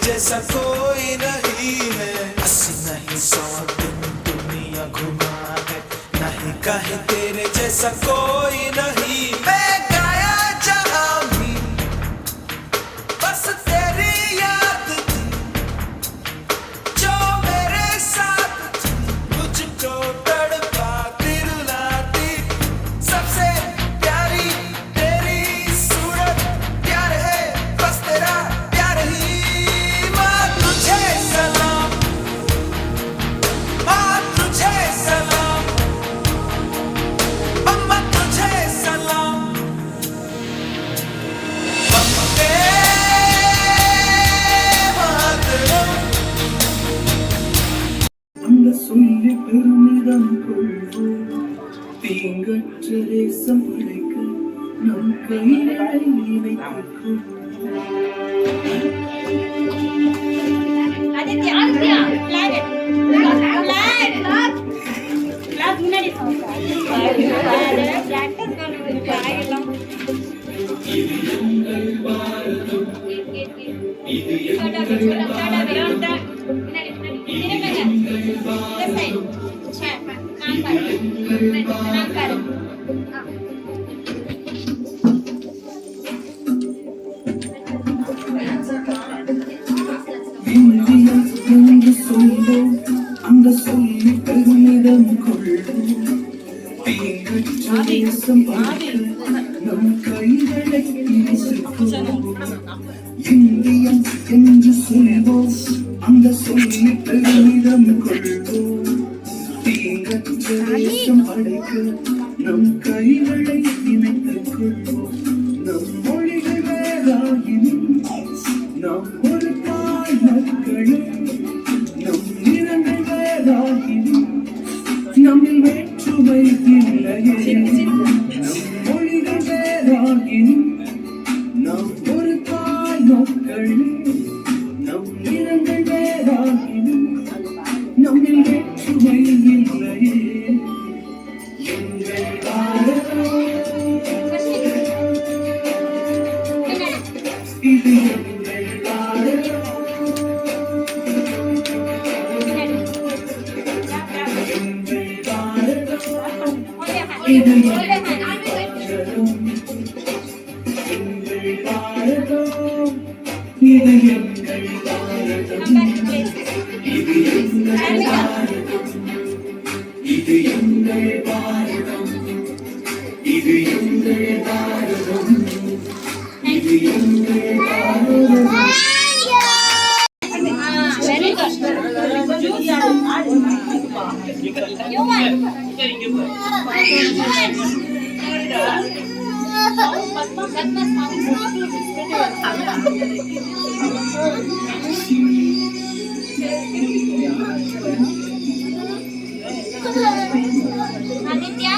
जैसा कोई नहीं है, अस्सी नहीं 100 दिन दुनिया घुमा है, नहीं कहीं तेरे जैसा कोई नहीं। मैं गाया जहां भी बस तेरी याद थी, जो मेरे साथ थी, मुझको तड़पाती रुलाती। सबसे प्यारी तेरी सूरत, प्यार है बस तेरा प्यार ही। माँ तुझे सलाम, माँ तुझे सलाम, अम्मा तुझे सलाम, वंदे मातरम। அந்த சொல்லி பெருமிதம் கொள்வோம், தீங்கற்ற தேசம் படைக்க நம் கைகளை இணைத்துக் கொள்வோம். ஆதித்யா ஆதித்யா பிளான் முன்னாடி இது எங்கள் பாரதம், இது எங்கள் பாரதம், இந்தியா என்று சொல்வோம், அந்த சொல்லி பெருமிதம் கொள்வோம். தீங்கற்ற தேசம் படைக்க நம் கைகளை இணைத்துக் கொள்வோம். இந்தியா என்று சொல்வோம், அந்த சொல்லி பெருமிதம் கொள்வோம். தீங்கற்ற தேசம் படைக்க நம் கைகளை இணைத்துக் கொள்வோம். நம் மொழிகள் வேறாயினும் நாம் ஒரு தாய் மக்களும், நம் நிறங்கள் வேறாயினும் நம்மில் வேற்றுமை இல்லையே. நம் மொழிகள் வேறாயினும் நாம் ஒரு தாய் மக்களும், நம் நிறங்கள் வேறாயினும் நம்மில் வேற்றுமை இல்லையே. எங்கள் பாரதம் இது எங்கள் பாரதம், எங்கள் பாரதம், இது எங்கள் பாரதம், எங்கள் பாரதம், இது எங்கள் பாரதம், இது எங்கள் பாரதம், இது எங்கள் பாரதம், இது எங்கள் பாரதம், இது எங்கள் பாரதம். வெரி ஆதித்யா